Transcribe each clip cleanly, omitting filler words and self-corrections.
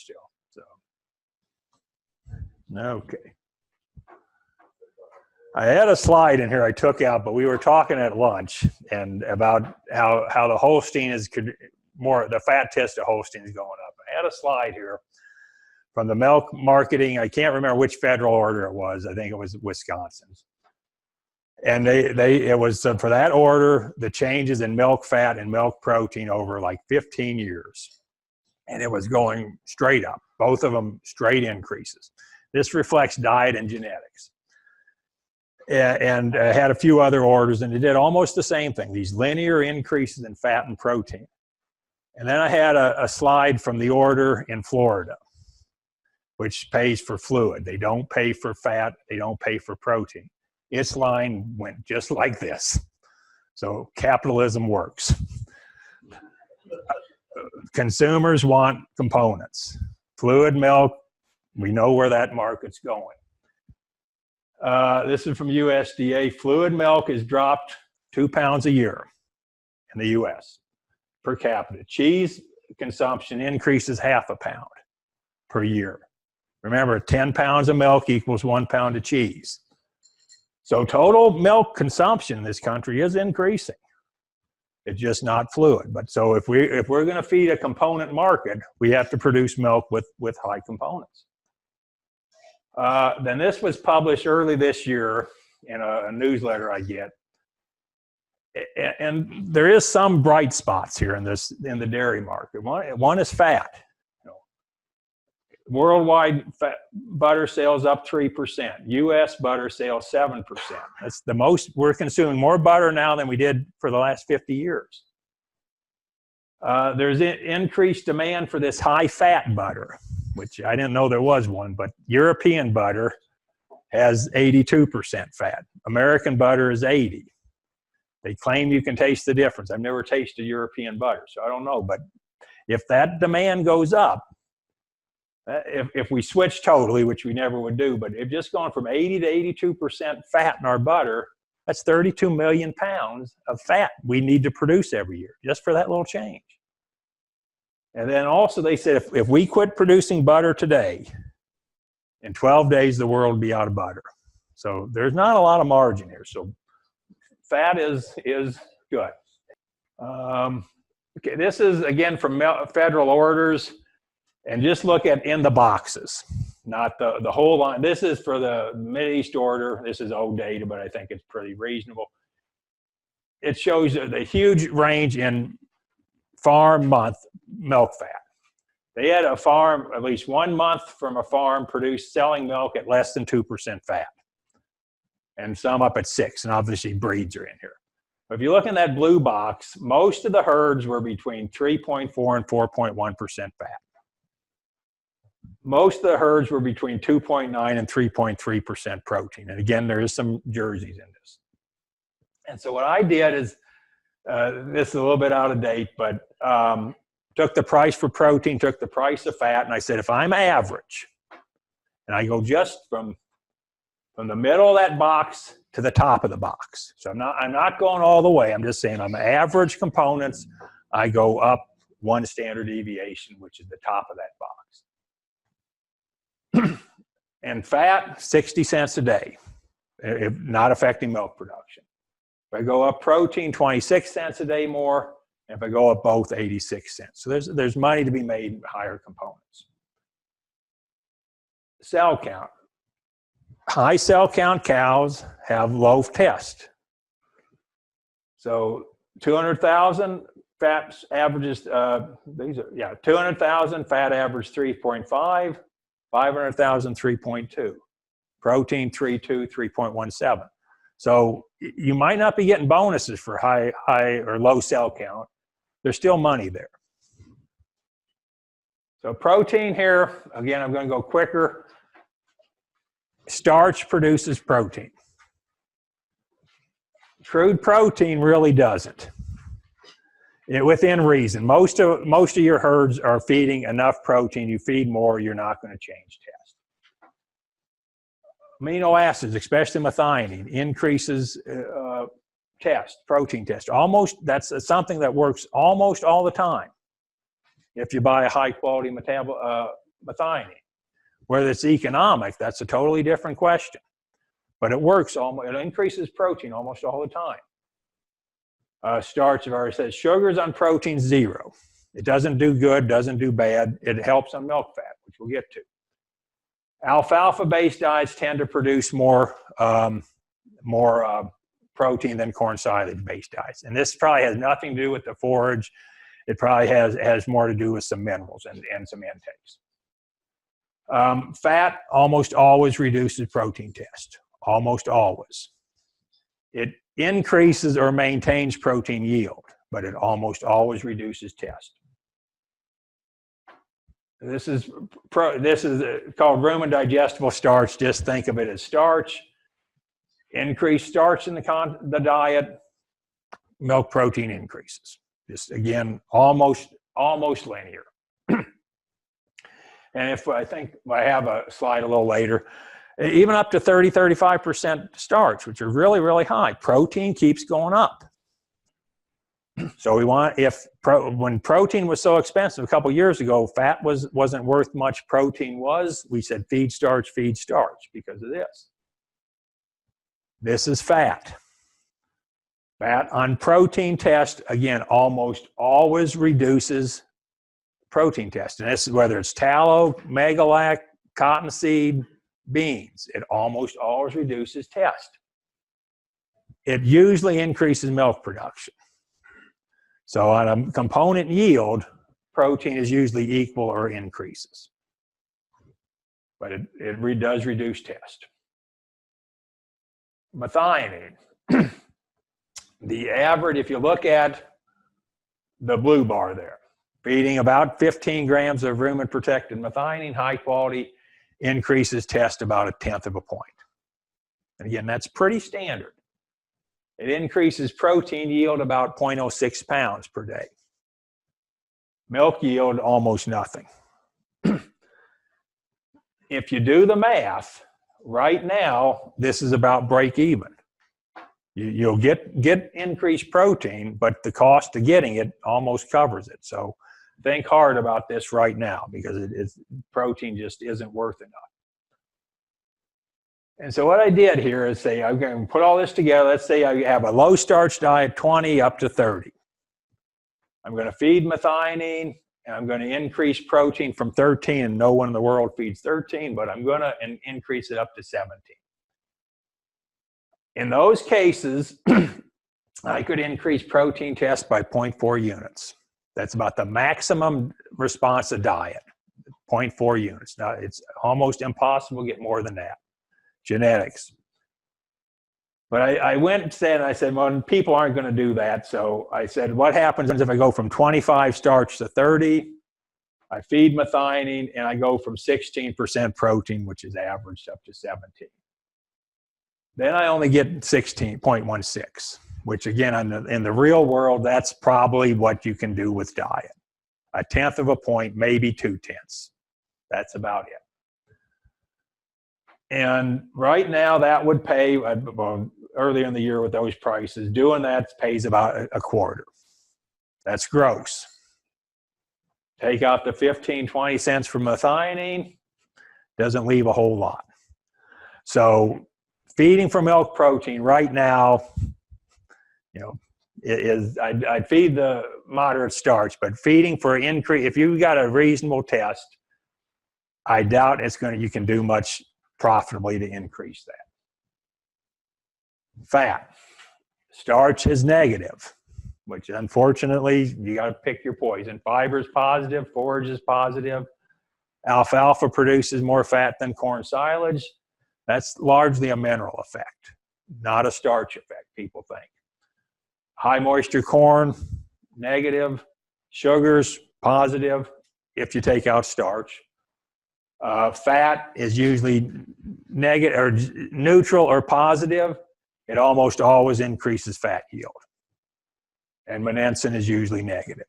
still. So, okay. I had a slide in here I took out, but we were talking at lunch and about how the Holstein is the fat test of Holstein is going up. I had a slide here from the milk marketing. I can't remember which federal order it was. I think it was Wisconsin's. And it was for that order, the changes in milk fat and milk protein over like 15 years. And it was going straight up, both of them straight increases. This reflects diet and genetics. And had a few other orders, and it did almost the same thing, these linear increases in fat and protein. And then I had a slide from the order in Florida, which pays for fluid. They don't pay for fat, they don't pay for protein. Its line went just like this. So capitalism works. Consumers want components. Fluid milk, we know where that market's going. This is from USDA. Fluid milk is dropped 2 pounds a year in the US per capita. Cheese consumption increases 0.5 pound per year. Remember, 10 pounds of milk equals 1 pound of cheese. So total milk consumption in this country is increasing. It's just not fluid. But so if we're going to feed a component market, we have to produce milk with high components. Then this was published early this year in a newsletter I get. And there is some bright spots here in the dairy market. One is fat. Worldwide butter sales up 3%. U.S. butter sales 7%. That's the most. We're consuming more butter now than we did for the last 50 years. There's increased demand for this high-fat butter, which I didn't know there was one, but European butter has 82% fat. American butter is 80%. They claim you can taste the difference. I've never tasted European butter, so I don't know. But if that demand goes up, if we switch totally, which we never would do, but if just gone from 80 to 82% fat in our butter, that's 32 million pounds of fat we need to produce every year, just for that little change. And then also they said if we quit producing butter today, in 12 days the world will be out of butter. So there's not a lot of margin here. So fat is good. Okay, this is again from federal orders. And just look at in the boxes, not the whole line. This is for the Mideast order. This is old data, but I think it's pretty reasonable. It shows the huge range in farm month milk fat. They had a farm, at least 1 month from a farm produced selling milk at less than 2% fat. And some up at 6%, and obviously breeds are in here. But if you look in that blue box, most of the herds were between 3.4 and 4.1% fat. Most of the herds were between 2.9 and 3.3% protein. And again, there is some jerseys in this. And so what I did is, this is a little bit out of date, but took the price for protein, took the price of fat, and I said, if I'm average, and I go just from the middle of that box to the top of the box. So I'm not going all the way. I'm just saying I'm average components. I go up 1 standard deviation, which is the top of that box. And fat, 60 cents a day, if not affecting milk production. If I go up protein, 26 cents a day more. And if I go up both, 86 cents. So there's money to be made in higher components. Cell count. High cell count cows have low test. So 200,000 fat averages, 200,000 fat average 3.5. 500,000, 3.2. Protein, 3.2, 3.17. So you might not be getting bonuses for high or low cell count. There's still money there. So protein here, again, I'm going to go quicker. Starch produces protein. Crude protein really doesn't. Within reason. Most of your herds are feeding enough protein. You feed more, you're not going to change test. Amino acids, especially methionine, increases protein test. That's something that works almost all the time if you buy a high quality methionine. Whether it's economic, that's a totally different question. But it works, it increases protein almost all the time. Starch, I've already said, sugars on protein, 0. It doesn't do good, doesn't do bad. It helps on milk fat, which we'll get to. Alfalfa-based diets tend to produce more protein than corn silage-based diets. And this probably has nothing to do with the forage. It probably has more to do with some minerals and some intakes. Fat almost always reduces protein test, almost always. It increases or maintains protein yield, but it almost always reduces test. This is called rumen digestible starch. Just think of it as starch. Increased starch in the diet, milk protein increases. Just again, almost linear. And if I think I have a slide a little later, even up to 30-35% starch, which are really, really high, protein keeps going up. So we want, when protein was so expensive a couple years ago, fat wasn't worth much, protein was, we said feed starch because of this. This is fat. Fat on protein test, again, almost always reduces protein test. And this is whether it's tallow, megalac, cottonseed, beans. It almost always reduces test. It usually increases milk production. So on a component yield, protein is usually equal or increases. But it does reduce test. Methionine. The average, if you look at the blue bar there, feeding about 15 grams of rumen protected methionine, high quality, increases test about 1/10 of a point. And again, that's pretty standard. It increases protein yield about 0.06 pounds per day. Milk yield, almost nothing. If you do the math, right now, this is about break even. You'll get increased protein, but the cost of getting it almost covers it. So think hard about this right now, because protein just isn't worth enough. And so what I did here is say, I'm going to put all this together. Let's say I have a low starch diet, 20 up to 30. I'm going to feed methionine, and I'm going to increase protein from 13, and no one in the world feeds 13, but I'm going to increase it up to 17. In those cases, I could increase protein test by 0.4 units. That's about the maximum response of diet, 0.4 units. Now, it's almost impossible to get more than that. Genetics. But I went and said, well, people aren't going to do that. So I said, what happens if I go from 25 starch to 30? I feed methionine, and I go from 16% protein, which is averaged, up to 17. Then I only get 16.16, which again, in the real world, that's probably what you can do with diet. 1/10 of a point, maybe 2/10. That's about it. And right now, that would pay, well, earlier in the year with those prices, doing that pays about 1/4. That's gross. Take out the 15-20 cents from methionine, doesn't leave a whole lot. So feeding for milk protein right now, I'd feed the moderate starch, but feeding for increase, if you've got a reasonable test, I doubt you can do much profitably to increase that. Fat. Starch is negative, which unfortunately, you got to pick your poison. Fiber is positive, forage is positive. Alfalfa produces more fat than corn silage. That's largely a mineral effect, not a starch effect, people think. High moisture corn, negative. Sugars, positive, if you take out starch. Fat is usually negative or neutral or positive. It almost always increases fat yield. And monensin is usually negative.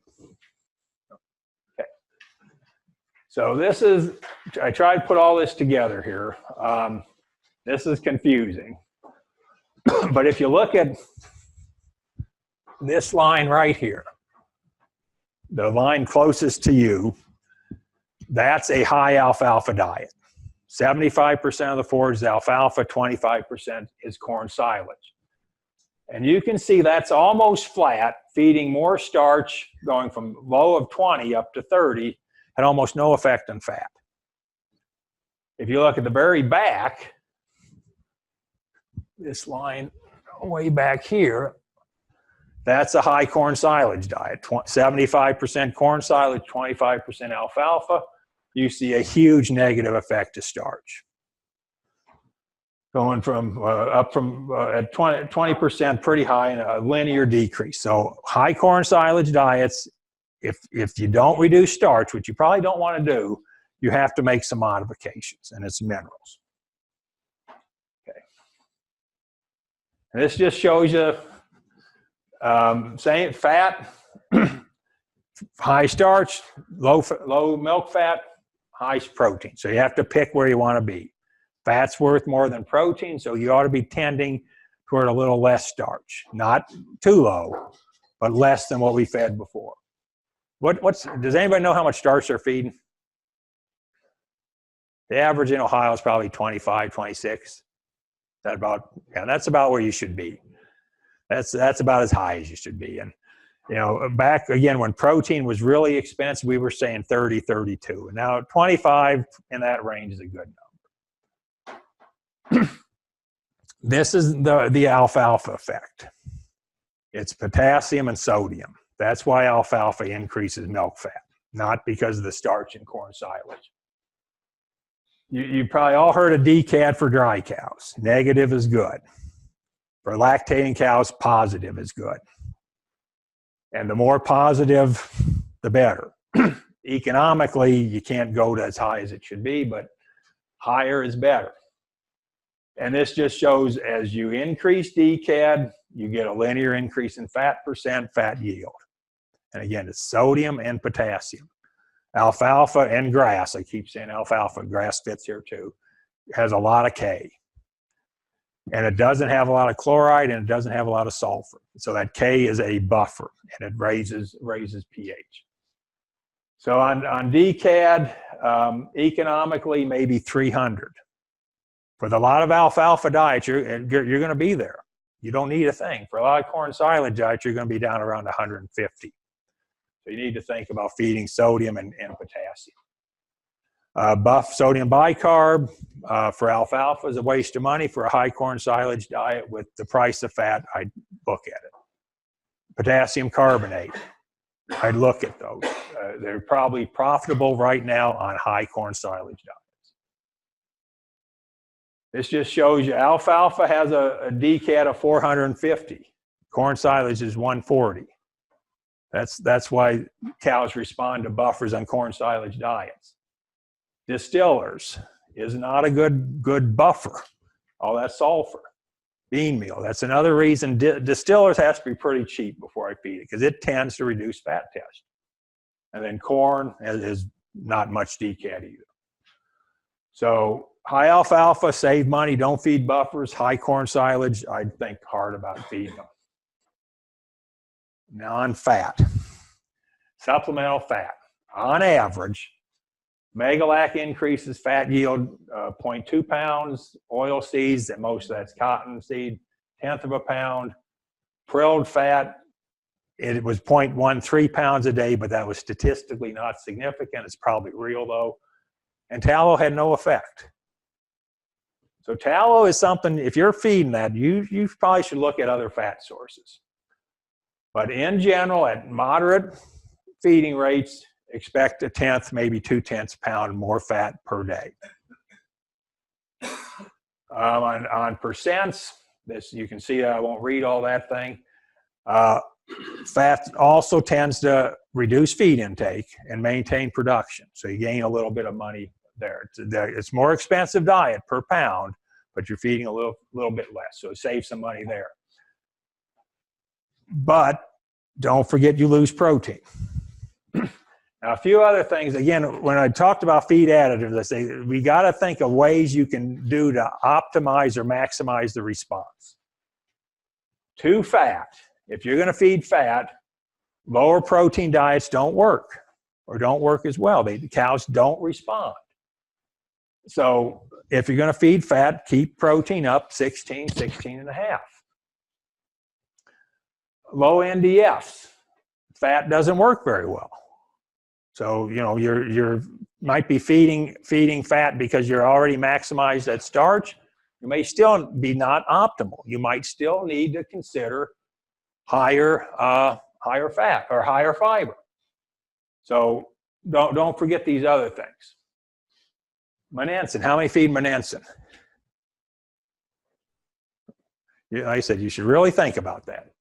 Okay. So I tried to put all this together here. This is confusing. But if you look at this line right here, the line closest to you, That's a high alfalfa diet. 75% of the forage is alfalfa, 25% is corn silage. And you can see that's almost flat, feeding more starch, going from low of 20 up to 30, had almost no effect on fat. If you look at the very back, this line way back here, that's a high corn silage diet. 75% corn silage, 25% alfalfa. You see a huge negative effect to starch. Going from up from at 20% pretty high and a linear decrease. So high corn silage diets, if you don't reduce starch, which you probably don't want to do, you have to make some modifications, and it's minerals. Okay. And this just shows you same fat, high starch, low milk fat, high protein. So you have to pick where you want to be. Fat's worth more than protein, so you ought to be tending toward a little less starch. Not too low, but less than what we fed before. Does anybody know how much starch they're feeding? The average in Ohio is probably 25, 26. That's about where you should be. That's about as high as you should be. And you know, back again when protein was really expensive, we were saying 30, 32. And now 25 in that range is a good number. This is the alfalfa effect. It's potassium and sodium. That's why alfalfa increases milk fat, not because of the starch in corn silage. You probably all heard of DCAD for dry cows. Negative is good. For lactating cows, positive is good. And the more positive, the better. Economically, you can't go to as high as it should be, but higher is better. And this just shows as you increase DCAD, you get a linear increase in fat percent, fat yield. And again, it's sodium and potassium. Alfalfa and grass, I keep saying alfalfa, grass fits here too, has a lot of K. And it doesn't have a lot of chloride and it doesn't have a lot of sulfur. So that K is a buffer and it raises pH. So on DCAD, economically, maybe 300. For a lot of alfalfa diets, you're going to be there. You don't need a thing. For a lot of corn silage diets, you're going to be down around 150. So you need to think about feeding sodium and potassium. Sodium bicarb for alfalfa is a waste of money. For a high corn silage diet with the price of fat, I'd look at it. Potassium carbonate, I'd look at those. They're probably profitable right now on high corn silage diets. This just shows you alfalfa has a DCAD of 450. Corn silage is 140. That's why cows respond to buffers on corn silage diets. Distillers is not a good buffer. All that sulfur. Bean meal, that's another reason distillers has to be pretty cheap before I feed it because it tends to reduce fat test. And then corn is not much DCAD either. So high alfalfa, save money, don't feed buffers. High corn silage, I'd think hard about feeding them. Now on fat, supplemental fat. On average, Megalac increases fat yield 0.2 pounds. Oil seeds, and most of that's cottonseed, 1/10 of a pound. Prilled fat, it was 0.13 pounds a day, but that was statistically not significant. It's probably real though. And tallow had no effect. So tallow is something, if you're feeding that, you probably should look at other fat sources. But in general, at moderate feeding rates, expect 1/10, maybe 2/10 pound more fat per day. On percents, this you can see I won't read all that thing. Fat also tends to reduce feed intake and maintain production. So you gain a little bit of money there. It's more expensive diet per pound, but you're feeding a little bit less. So save some money there. But don't forget you lose protein. Now, a few other things. Again, when I talked about feed additives, I say we got to think of ways you can do to optimize or maximize the response. Too fat. If you're going to feed fat, lower protein diets don't work. or don't work as well. The cows don't respond. So if you're going to feed fat, keep protein up 16, 16 and a half. Low NDFs, fat doesn't work very well. So, you know, you're might be feeding fat because you're already maximized that starch. You may still be not optimal. You might still need to consider higher fat or higher fiber. So don't forget these other things. Monensin, how many feed monensin? Like I said, you should really think about that.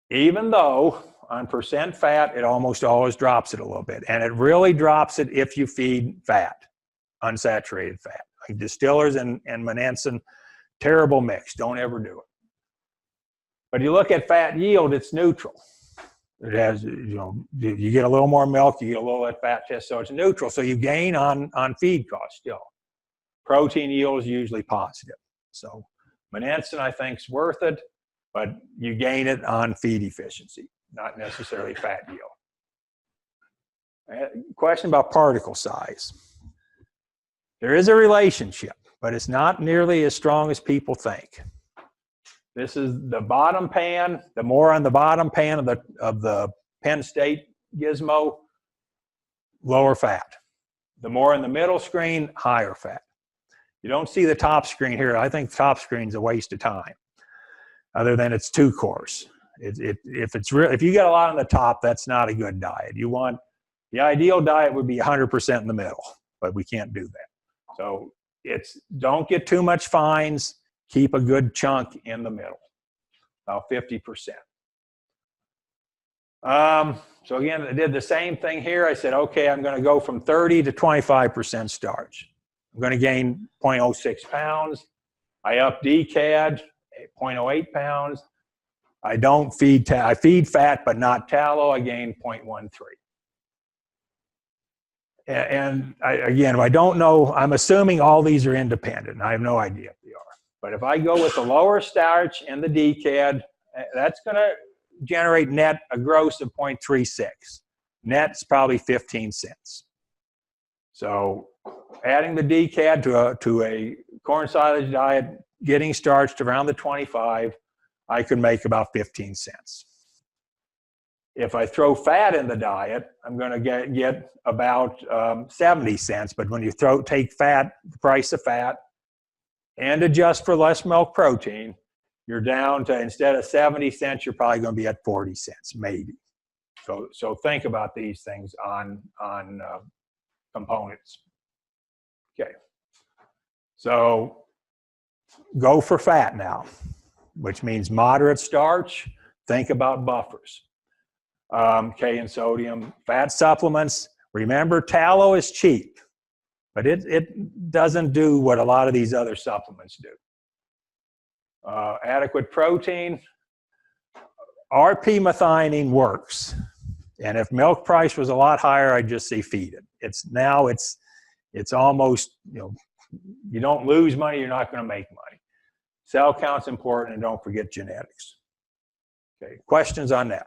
Even though on percent fat, it almost always drops it a little bit. And it really drops it if you feed fat, unsaturated fat. Like distillers and monensin, terrible mix. Don't ever do it. But you look at fat yield, it's neutral. It has, you know, you get a little more milk, you get a little at fat test, so it's neutral. So you gain on feed cost still. Protein yield is usually positive. So monensin, I think, is worth it, but you gain it on feed efficiency, not necessarily fat yield. Question about particle size. There is a relationship, but it's not nearly as strong as people think. This is the bottom pan. The more on the bottom pan of the Penn State gizmo, lower fat. The more in the middle screen, higher fat. You don't see the top screen here. I think the top screen's a waste of time, other than it's 2 course. If you get a lot on the top, that's not a good diet. The ideal diet would be 100% in the middle, but we can't do that. So don't get too much fines. Keep a good chunk in the middle, about 50%. So again, I did the same thing here. I said, okay, I'm going to go from 30 to 25% starch. I'm going to gain 0.06 pounds. I up DCAD, 0.08 pounds. I feed fat, but not tallow. I gain 0.13. And again, if I don't know, I'm assuming all these are independent. I have no idea if they are. But if I go with the lower starch and the DCAD, that's going to generate net a gross of 0.36. Net's probably 15 cents. So adding the DCAD to a corn silage diet, getting starched around the 25, I could make about 15 cents. If I throw fat in the diet, I'm going to get about 70 cents. But when you take fat, the price of fat, and adjust for less milk protein, you're down to, instead of 70 cents, you're probably going to be at 40 cents, maybe. So think about these things on components. Okay. So go for fat now, which means moderate starch. Think about buffers. K and sodium. Fat supplements. Remember, tallow is cheap, but it doesn't do what a lot of these other supplements do. Adequate protein. RP methionine works. And if milk price was a lot higher, I'd just say feed it. It's almost, you don't lose money, you're not going to make money. Cell count's important, and don't forget genetics. Okay, questions on that?